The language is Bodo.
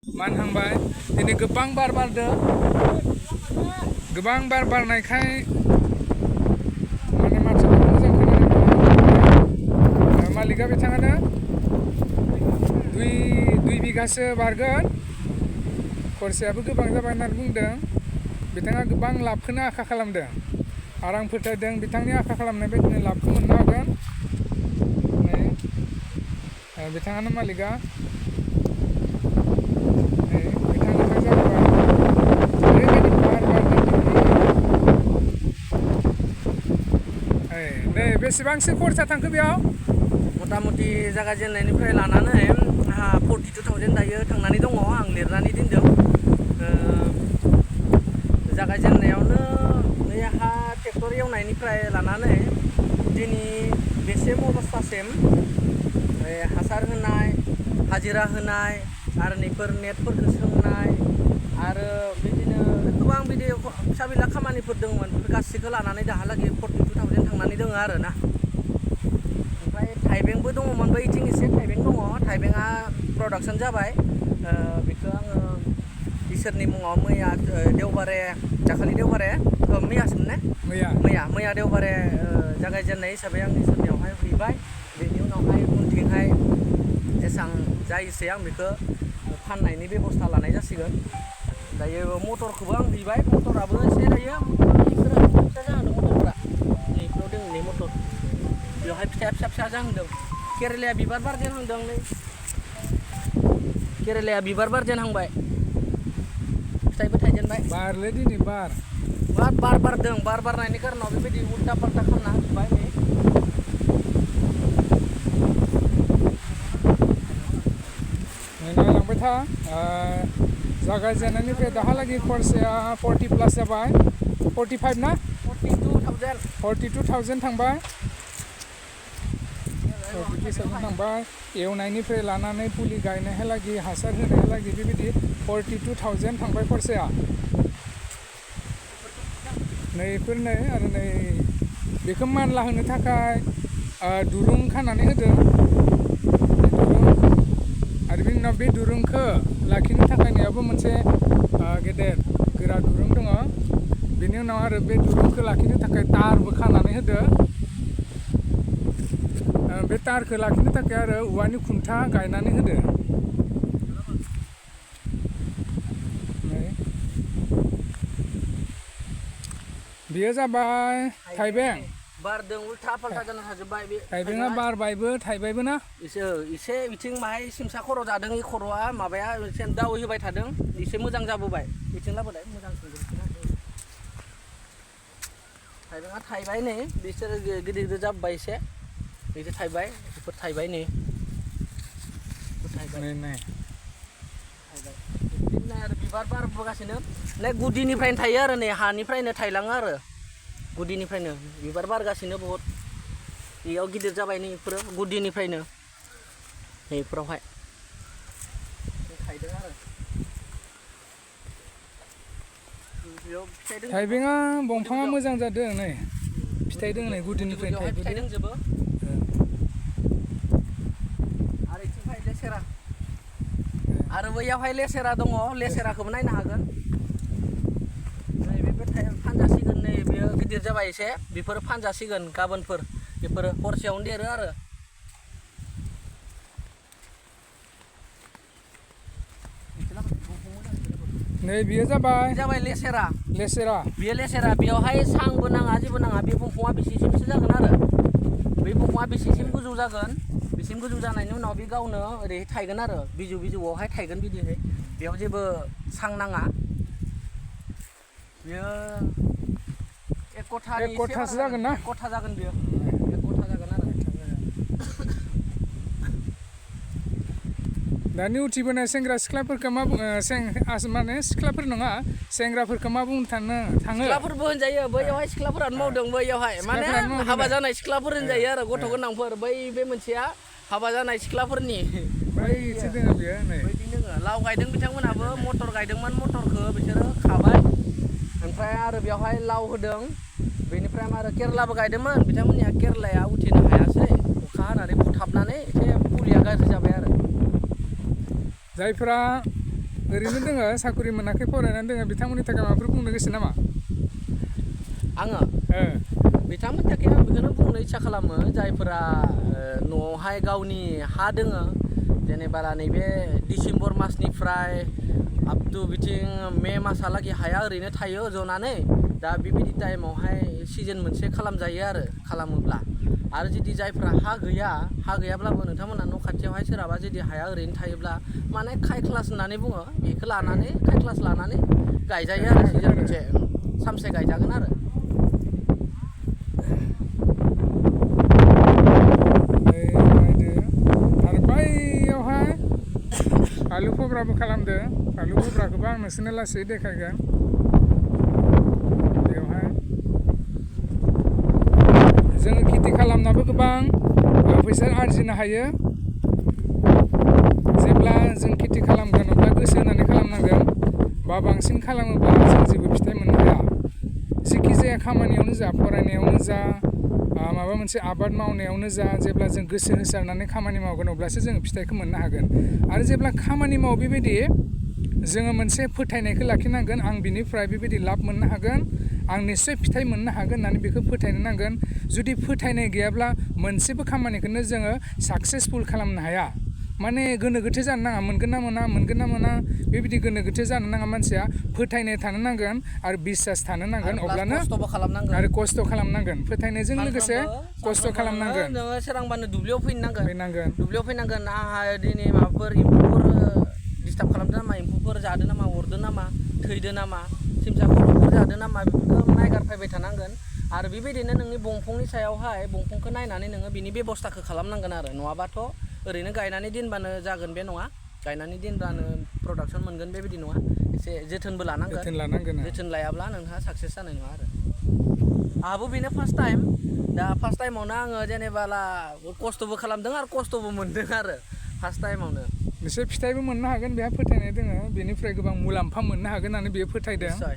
मानहांबाय दिनै गोबां बार बारदों गोबां बार बारनायखाय माने मानसिफोरा मोजां खोनानो मोना मालिकआ बिथाङानो दुइ बिगासो बारगोन खरसायाबो गोबां जाबाय होननानै बुंदों बिथाङा गोबां लाबखौनो आखा खालामदों आरो आं फोथायदों बिथांनि आखा खालामनाय बायदिनो लाबखौ मोननो हागोन बिथाङानो मालिकआ बिथांनिफ्राय जाबाय ओरैबायदि बार नै बेसेबांसो खरसा थांखो बेयाव मथा मथि जागायजेननायनिफ्राय लानानै 42,000 दायो थांनानै दङ आं लिरनानै दोनदों जागायजेननायावनो हा ट्रेक्टर एवनायनिफ्राय लानानै दिनै बेसिम अबस्थासिम हासार होनाय हाजिरा होनाय आरो नैफोर नेटफोरखौ सोंनाय आरो बिदिनो गोबां बिदि फिसा बिला खामानिफोर दंमोन बेफोर गासैखौ लानानै दाहालागै 42,000 थांनानै दङ आरो ना ओमफ्राय थाइबेंबो दङमोन बैथिं एसे थाइबें दङ थाइबेंआ प्रडाक्सन जाबाय बेखौ आङो इसोरनि मुङाव मैया देवबारे दाखालि देवबारे मैयासोमोन ने मैया देवबारे जागायजेननाय हिसाबै आं इसोरनियावहाय हैबाय बेनि उनावहाय उनथिंहाय जेसां जायोसै आं बेखौ फाननायनि बेबस्था लानाय जासिगोन दायो मटरखौबो आं हैबाय मटराबो एसे दायो फिसा जाहांदों मटरफोरा नैफ्राव दङ नै मटर बेवहाय फिसा जाहांदों केरेलाया बिबार बारजेनहांदों नै केरेलाया बिबार बारजेनहांबाय फिथाइबो थाइजेनबाय बारलै दिनै बार बारदों बार बारनायनि कारनाव बेबायदि उल्टा पाल्टा खालामना होजोब्बाय नै नायलांबाय था जागायजेननायनिफ्राय दाहालागै खरसाया 40+ जाबाय 45 ना 42,000 थांबाय 42,000 थांबाय एवनायनिफ्राय लानानै फुलि गायनायहालागै हासार होनायहालागै बेबायदि 42,000 थांबाय खरसाया नैफोरनो आरो नै बेखौ मानला होनो थाखाय दुरुं खानानै होदों आरो बिनि उनाव बे दुरुंखौ लाखिनो थाखाय नैयावबो मोनसे गेदेर गोरा दुरुं दङ बेनि उनाव आरो बे दुरुंखौ लाखिनो थाखाय तारबो खानानै होदो बे तारखौ लाखिनो थाखाय आरो औवानि खुन्था गायनानै होदो बेयो जाबाय थाइबें बारदों उल्था पाल्टा जाना थाजोब्बाय बे थाइबेंआ बारबायबो थाइबायबो ना एसे बिथिं माहाय सिमसा खर' जादों इ खर'आ माबाया एसे दावै होबाय थादों एसे मोजां जाबोबाय बिथिं लाबोलाय मोजां थाइबेंआ थाइबाय नै बिसोरो गिदिर जाबोबाय एसे बिदि थाइबाय बेफोर थाइबाय नै बिदिनो आरो बिबार बारबोगासिनो नै गुदिनिफ्रायनो थायो आरो नै हानिफ्रायनो थायलाङो आरो गुदिनिफ्रायनो बिबार बारगासिनो बहुद बेयाव गिदिर जाबाय नै बेफोरो गुदिनिफ्रायनो नैफोरावहाय थायदों आरो थाइबेंआ दंफाङा मोजां जादों नै फिथाइ दङ नै गुदिनिफ्रायनो फिथाइ दंजोबो आरो इथिंहाय लेसेरा आरो बैयावहाय लेसेरा दङ लेसेराखौबो नायनो हागोन नै बेबो फानजासिगोन नै बेयो गिदिर जाबाय एसे बेफोरो फानजासिगोन गाबोनफोर बेफोरो हरसेयावनो देरो आरो नै बेयो जाबाय लेसेरा बेयो लेसेरा बेयावहाय सांबो नाङा जेबो नाङा बे दंफाङा बेसेसिमसो जागोन आरो बे दंफाङा बेसेसिम गोजौ जागोन बेसिम गोजौ जानायनि उनाव बे गावनो ओरै थायगोन आरो बिजौआवहाय थायगोन बिदिहाय बेयाव जेबो सां नाङा बेयो 1 कथासो जागोन ना 1 कथा जागोन बेयो 1 कथा जागोन आरो दानि उथिबोनाय सेंग्रा सिख्लाफोरखौ मा माने सिख्लाफोर नङा सेंग्राफोरखौ मा बुंनो थाङो सिख्लाफोरबो होनजायो बैयावहाय सिख्लाफोरानो मावदों बैयावहाय माने हाबा जानाय सिख्लाफोर होनजायो आरो गथ' गोनांफोर बे मोनसेया हाबा जानाय सिख्लाफोरनि बैसो दोङो बेयो नै बैथिं दोङो लाव गायदों बिथांमोनहाबो मटर गायदोंमोन मटरखौ बिसोरो खाबाय ओमफ्राय आरो बेवहाय लाव होदों बेनिफ्राय आरो केरेलाबो गायदोंमोन बिथांमोननिया केरेलाया उथिनो हायासै अखा हानानै बुथाबनानै एसे फुलिया गाज्रि जाबाय आरो जायफोरा ओरैनो दोङो साख्रि मोनाखै फरायनानै दोङो बिथांमोननि थाखाय माबाफोर बुंनो गोसो नामा? आङो बिथांमोननि थाखाय आं बेखौनो बुंनो इच्ছা खालामो जायफोरा न'आवहाय गावनि हा दोङो जेनेबा नैबे डिसेम्बर मासनिफ्राय आप टु बिथिं मे मासहालागै हाया ओरैनो थायो जनानै दा बेबायदि टाइमावहाय सिजोन मोनसे खालामजायो आरो खालामोब्ला आरो जुदि जायफ्रा हा गैयाब्लाबो नोंथांमोना न' खाथियावहाय सोरहाबा जुदि हाया ओरैनो थायोब्ला माने खाय क्लास होननानै बुङो बेखौ लानानै खाय क्लास लानानै गायजायो आरो सिजोन मोनसे सामसे गायजागोन आरो आरो बैयावहाय आलु फब्राबो खालामदो आलु फब्राखौबो आं नोंसोरनो लासै देखायगोन बेवहाय जोङो खेथि खालामनाबो गोबां फैसा आरजिनो हायो जेब्ला जों खेथि खालामगोन अब्ला गोसो होनानै खालामनांगोन बा बांसिन खालामोब्ला जों जेबो फिथाइ मोननो हाया जिखि जाया खामानियावनो जा फरायनायावनो जा माबा मोनसे आबाद मावनायावनो जा जेब्ला जों गोसो होसारनानै खामानि मावगोन अब्लासो जोङो फिथाइखौ मोननो हागोन आरो जेब्ला खामानि मावो बेबायदि जोङो मोनसे फोथायनायखौ लाखिनांगोन आं बिनिफ्राय बेबायदि लाब मोननो हागोन आं निस्सय फिथाइ मोननो हागोन होननानै बेखौ फोथायनो नांगोन जुदि फोथायनाय गैयाब्ला मोनसेबो खामानिखौनो जोङो साक्सेसफुल खालामनो हाया माने गोनो गोथो जानो नाङा मोनगोन ना मोना बेबायदि गोनो गोथो जानो नाङा मानसिया फोथायनाय थानो नांगोन आरो बिसास थानो नांगोन अब्लानो आरो खस्थ' खालामनांगोन फोथायनायजों लोगोसे खस्थ' खालामनांगोन नोङो सोरांबानो दुब्लियाव फैनांगोन दुब्लियाव फैनांगोन आंहा दिनै माबाफोर एम्फौफोर डिस्टार्ब खालामदों नामा एम्फौफोर जादों नामा अरदों नामा थैदों नामा सिमसा खर'फोर जादों नामा बेफोरखौ नायगारफैबाय थानांगोन आरो बेबायदिनो नोंनि दंफांनि सायावहाय दंफांखौ नायनानै नोङो बिनि बेब'स्थाखौ खालामनांगोन आरो नङाबाथ' ओरैनो गायनानै दोनबानो जागोन बे नङा गायनानै दोनबानो प्रडाक्सन मोनगोन बेबायदि नङा एसे जोथोनबो लानांगोन जोथोन लायाब्ला नोंहा साक्सेस जानाय नङा आरो आंहाबो बेनो फार्स्ट टाइमावनो आङो जेनेबा खस्थ'बो खालामदों आरो खस्थ'बो मोनदों आरो फार्स्ट टाइमावनो बिसोर फिथाइबो मोननो हागोन बेहा फोथायनाय दोङो बेनिफ्राय गोबां मुलाम्फा मोननो हागोन होननानै बेयो फोथायदों निस्सय